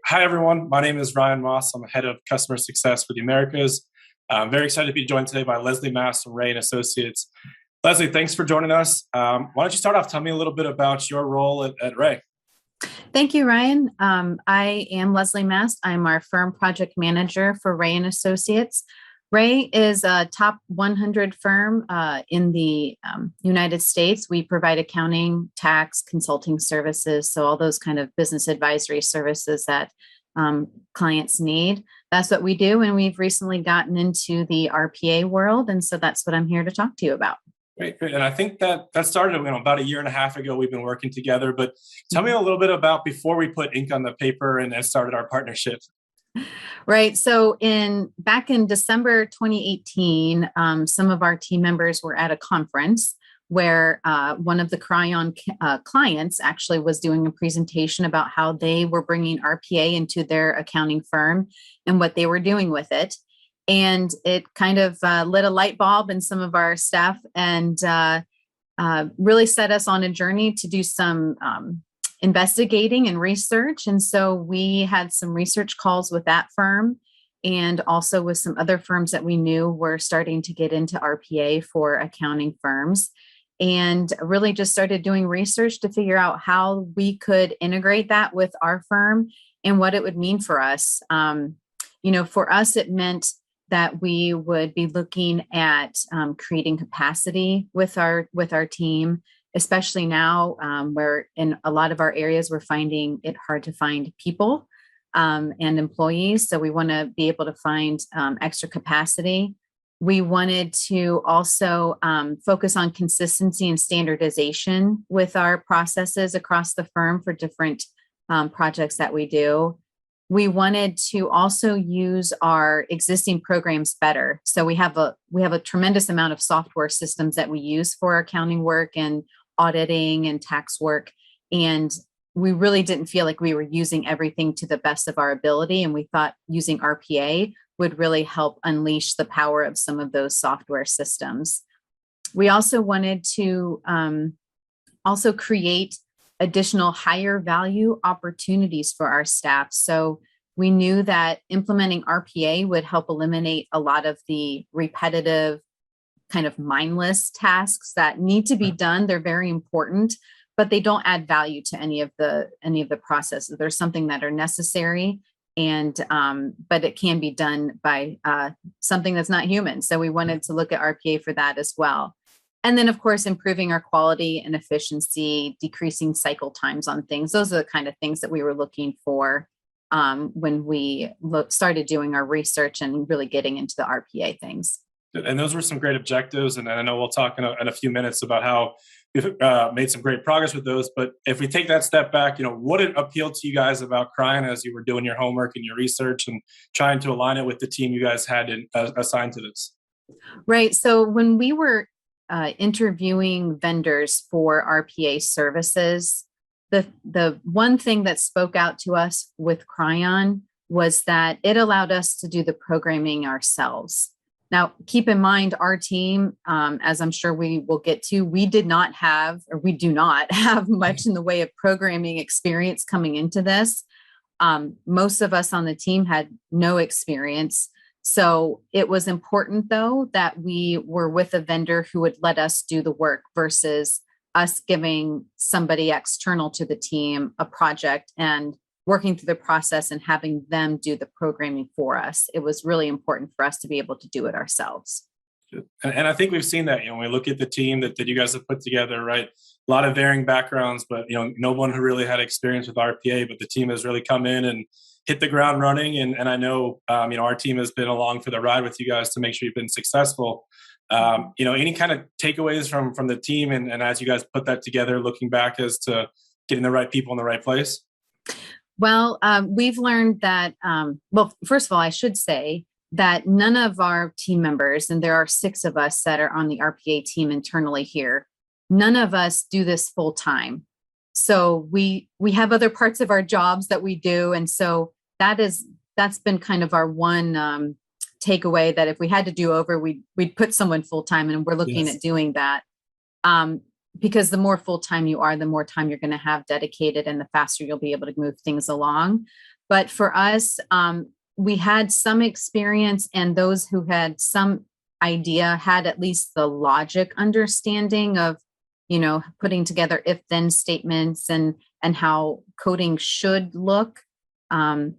Hi, everyone. My name is Ryan Moss. I'm the head of customer success for the Americas. I'm very excited to be joined today by Leslie Mast from Ray and Associates. Leslie, thanks for joining us. Why don't you start off? Tell me a little bit about your role at Ray. Thank you, Ryan. I am Leslie Mast. I'm our firm project manager for Ray and Associates. Ray is a top 100 firm in the United States. We provide accounting, tax, consulting services, so all those kind of business advisory services that clients need. That's what we do, and we've recently gotten into the RPA world, and so that's what I'm here to talk to you about. Great, great. And I think that started about a year and a half ago. We've been working together, but tell me a little bit about before we put ink on the paper and started our partnership. Right. So back in December 2018, some of our team members were at a conference where one of the Cryon clients actually was doing a presentation about how they were bringing RPA into their accounting firm and what they were doing with it. And it kind of lit a light bulb in some of our staff and really set us on a journey to do some investigating and research. And so we had some research calls with that firm and also with some other firms that we knew were starting to get into RPA for accounting firms, and really just started doing research to figure out how we could integrate that with our firm and what it would mean for us. For us, it meant that we would be looking at creating capacity with our team, especially now where in a lot of our areas we're finding it hard to find people and employees. So we want to be able to find extra capacity. We wanted to also focus on consistency and standardization with our processes across the firm for different projects that we do. We wanted to also use our existing programs better. So we have a tremendous amount of software systems that we use for accounting work and auditing and tax work. And we really didn't feel like we were using everything to the best of our ability. And we thought using RPA would really help unleash the power of some of those software systems. We also wanted to also create additional higher value opportunities for our staff. So we knew that implementing RPA would help eliminate a lot of the repetitive kind of mindless tasks that need to be done. They're very important, but they don't add value to any of the processes. There's something that are necessary, and but it can be done by something that's not human. So we wanted to look at RPA for that as well. And then, of course, improving our quality and efficiency, decreasing cycle times on things. Those are the kind of things that we were looking for when we started doing our research and really getting into the RPA things. And those were some great objectives. And I know we'll talk in a few minutes about how we've made some great progress with those. But if we take that step back, what did appeal to you guys about Cryon as you were doing your homework and your research and trying to align it with the team you guys had assigned to this? Right. So when we were interviewing vendors for RPA services, the one thing that spoke out to us with Cryon was that it allowed us to do the programming ourselves. Now, keep in mind, our team, as I'm sure we will get to, we do not have much in the way of programming experience coming into this. Most of us on the team had no experience. So it was important, though, that we were with a vendor who would let us do the work versus us giving somebody external to the team a project and working through the process and having them do the programming for us. It was really important for us to be able to do it ourselves. And I think we've seen that, when we look at the team that you guys have put together, right? A lot of varying backgrounds, but, no one who really had experience with RPA, but the team has really come in and hit the ground running. And I know, our team has been along for the ride with you guys to make sure you've been successful. Any kind of takeaways from the team and as you guys put that together, looking back as to getting the right people in the right place? Well, we've learned that, first of all, I should say that none of our team members, and there are 6 of us that are on the RPA team internally here, none of us do this full time. So we have other parts of our jobs that we do. And so that's been kind of our one takeaway, that if we had to do over, we'd put someone full time, and we're looking at doing that. Because the more full-time you are, the more time you're going to have dedicated and the faster you'll be able to move things along. But for us, we had some experience, and those who had some idea had at least the logic understanding of, putting together if then statements and how coding should look. And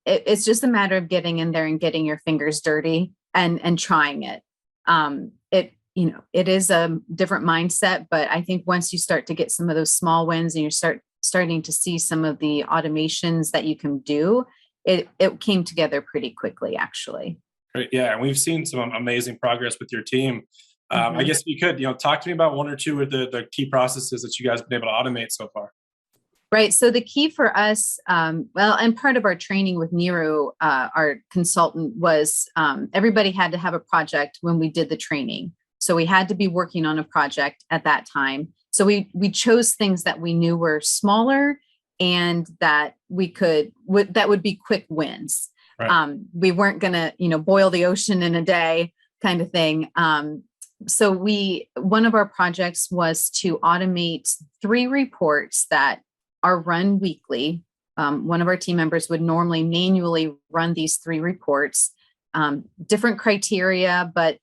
it's just a matter of getting in there and getting your fingers dirty and trying it. It is a different mindset, but I think once you start to get some of those small wins and you starting to see some of the automations that you can do, it came together pretty quickly, actually. Great. Yeah. And we've seen some amazing progress with your team. I guess you could, talk to me about one or two of the key processes that you guys have been able to automate so far. Right. So the key for us, and part of our training with Niru, our consultant, was everybody had to have a project when we did the training. So we had to be working on a project at that time. So we chose things that we knew were smaller and that that would be quick wins. Right. We weren't going to, boil the ocean in a day kind of thing. So one of our projects was to automate 3 reports that are run weekly. One of our team members would normally manually run these 3 reports, different criteria, but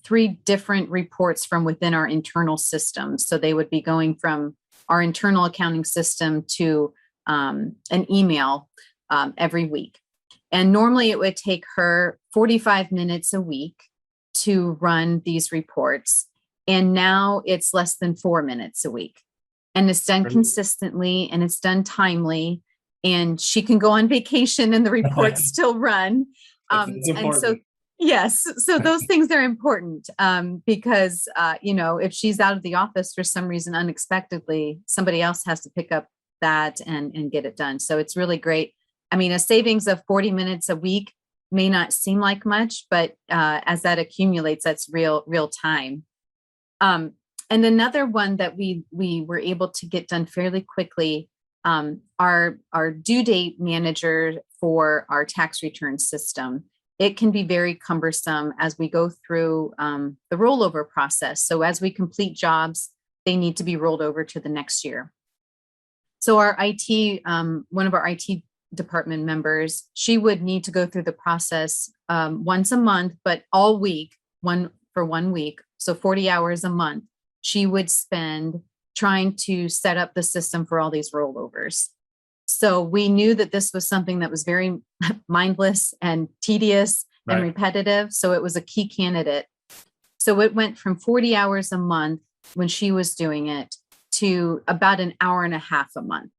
3 different reports from within our internal system. So they would be going from our internal accounting system to an email every week. And normally it would take her 45 minutes a week to run these reports. And now it's less than 4 minutes a week. And it's done consistently and it's done timely. And she can go on vacation and the reports still run. And so, yes, so those things are important because, if she's out of the office for some reason unexpectedly, somebody else has to pick up that and get it done. So it's really great. I mean, a savings of 40 minutes a week may not seem like much, but as that accumulates, that's real time. And another one that we were able to get done fairly quickly, our due date manager for our tax return system. It can be very cumbersome as we go through the rollover process. So as we complete jobs, they need to be rolled over to the next year. So our IT, one of our IT department members, she would need to go through the process once a month, but all week, for 1 week. So 40 hours a month, she would spend trying to set up the system for all these rollovers. So we knew that this was something that was very mindless and tedious and repetitive. So it was a key candidate. So it went from 40 hours a month when she was doing it to about an hour and a half a month.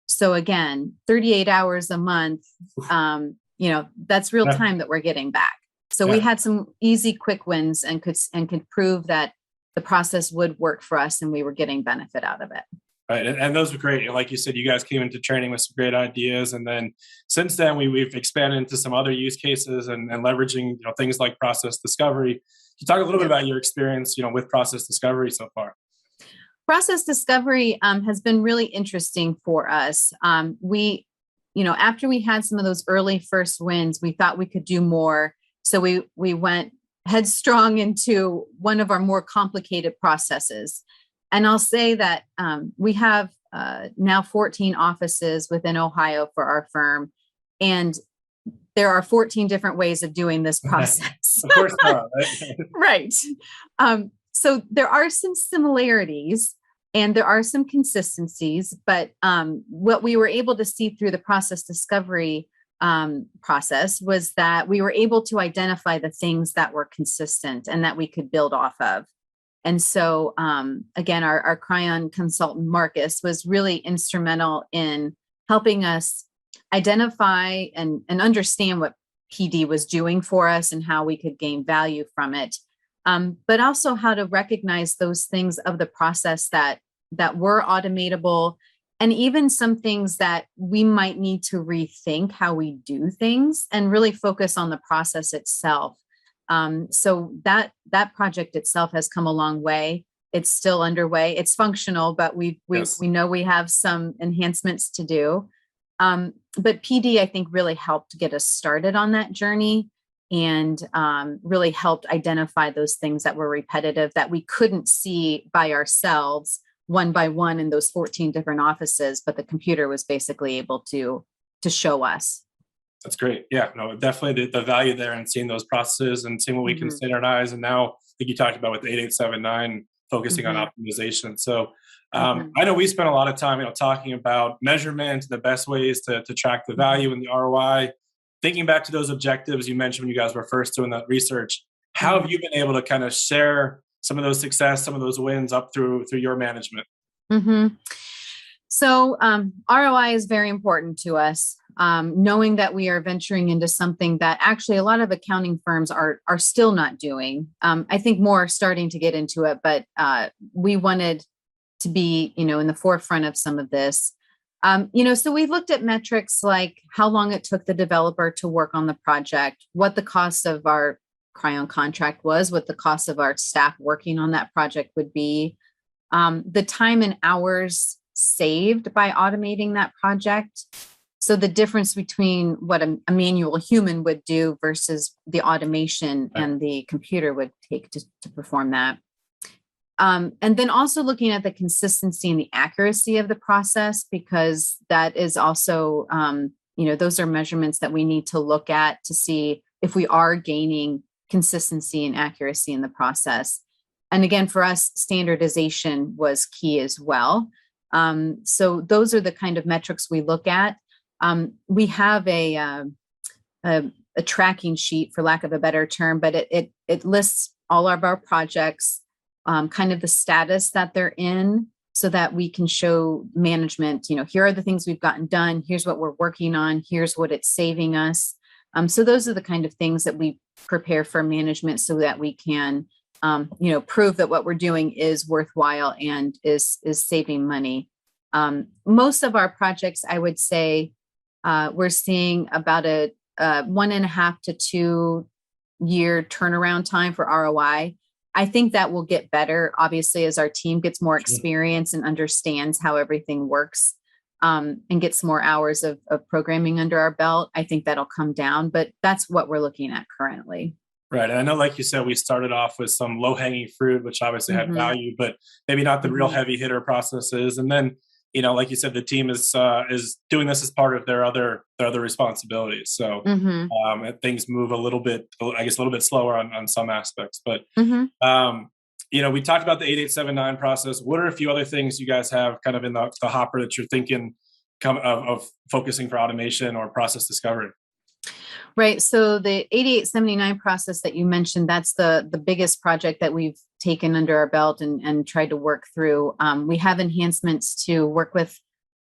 So again, 38 hours a month, that's real time that we're getting back. So we had some easy, quick wins and could prove that the process would work for us and we were getting benefit out of it. Right. And those were great. Like you said, you guys came into training with some great ideas. And then since then, we've expanded into some other use cases and leveraging things like process discovery. Can you talk a little bit about your experience with process discovery so far? Process discovery has been really interesting for us. After we had some of those early first wins, we thought we could do more. So we went headstrong into one of our more complicated processes. And I'll say that we have now 14 offices within Ohio for our firm. And there are 14 different ways of doing this process. Of course not. Right. So there are some similarities and there are some consistencies, but what we were able to see through the process discovery process was that we were able to identify the things that were consistent and that we could build off of. And so, again, our Cryon consultant, Marcus, was really instrumental in helping us identify and understand what PD was doing for us and how we could gain value from it. But also how to recognize those things of the process that were automatable, and even some things that we might need to rethink how we do things and really focus on the process itself. So that project itself has come a long way. It's still underway. It's functional, but we know we have some enhancements to do. But PD, I think, really helped get us started on that journey and really helped identify those things that were repetitive that we couldn't see by ourselves one by one in those 14 different offices, but the computer was basically able to show us. That's great. Yeah, no, definitely the value there and seeing those processes and seeing what we can standardize. And now, I think you talked about with the 8879 focusing on optimization. So I know we spent a lot of time, talking about measurement, the best ways to track the value and the ROI. Thinking back to those objectives you mentioned when you guys were first doing that research, how have you been able to kind of share some of those success, some of those wins up through your management? So ROI is very important to us. Knowing that we are venturing into something that actually a lot of accounting firms are still not doing. I think more starting to get into it, but we wanted to be, in the forefront of some of this. So we looked at metrics like how long it took the developer to work on the project, what the cost of our Cryon contract was, what the cost of our staff working on that project would be, the time and hours saved by automating that project. So the difference between what a manual human would do versus the automation and the computer would take to perform that. And then also looking at the consistency and the accuracy of the process, because that is also, those are measurements that we need to look at to see if we are gaining consistency and accuracy in the process. And again, for us, standardization was key as well. So those are the kind of metrics we look at. We have a tracking sheet, for lack of a better term, but it lists all of our projects, kind of the status that they're in, so that we can show management, here are the things we've gotten done. Here's what we're working on. Here's what it's saving us. So those are the kind of things that we prepare for management so that we can, prove that what we're doing is worthwhile and is saving money. Most of our projects, I would say, we're seeing about a 1.5 to 2 year turnaround time for ROI. I think that will get better, obviously, as our team gets more experience and understands how everything works, and gets more hours of programming under our belt. I think that'll come down, but that's what we're looking at currently. Right. And I know, like you said, we started off with some low-hanging fruit, which obviously had value, but maybe not the real heavy hitter processes. And then, like you said, the team is doing this as part of their other responsibilities. So things move a little bit slower on some aspects. But we talked about the 8879 process. What are a few other things you guys have kind of in the hopper that you're thinking of focusing for automation or process discovery? Right. So the 8879 process that you mentioned, that's the biggest project that we've taken under our belt and tried to work through. We have enhancements to work with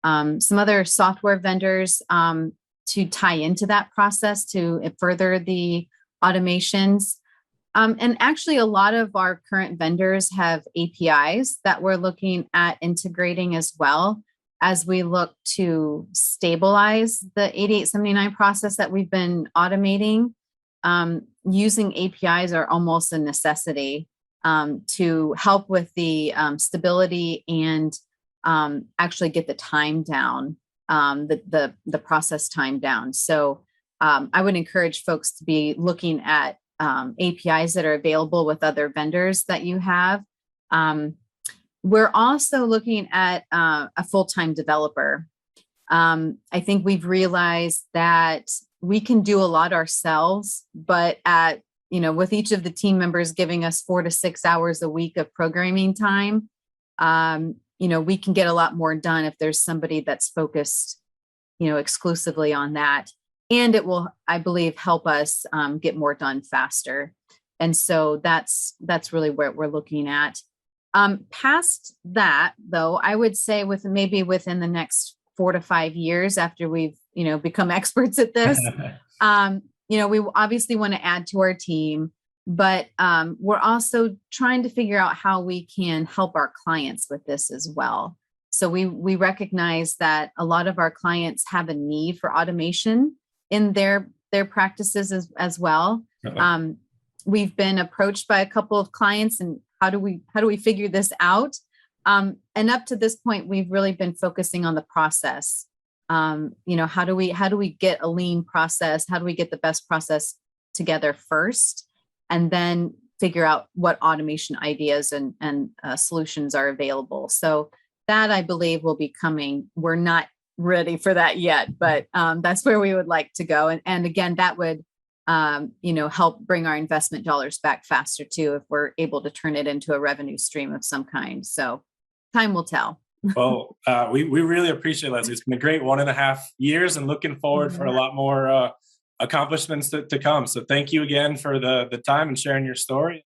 some other software vendors to tie into that process to further the automations. And actually, a lot of our current vendors have APIs that we're looking at integrating as well, as we look to stabilize the 8879 process that we've been automating. Using APIs are almost a necessity to help with the stability and actually get the time down, the process time down. So I would encourage folks to be looking at APIs that are available with other vendors that you have. We're also looking at a full-time developer. I think we've realized that we can do a lot ourselves, but with each of the team members giving us 4 to 6 hours a week of programming time, we can get a lot more done if there's somebody that's focused, exclusively on that. And it will, I believe, help us get more done faster. And so that's really what we're looking at. Past that, though, I would say within the next 4 to 5 years after we've, become experts at this, we obviously want to add to our team, but we're also trying to figure out how we can help our clients with this as well. So we recognize that a lot of our clients have a need for automation in their practices as well. We've been approached by a couple of clients, and how do we figure this out? And up to this point, we've really been focusing on the process. How do we get a lean process? How do we get the best process together first, and then figure out what automation ideas and solutions are available. So that, I believe, will be coming. We're not ready for that yet, but that's where we would like to go. And again, that would help bring our investment dollars back faster too, if we're able to turn it into a revenue stream of some kind. So time will tell. Well, we really appreciate it, Leslie. It's been a great 1.5 years, and looking forward for a lot more accomplishments to come. So thank you again for the time and sharing your story.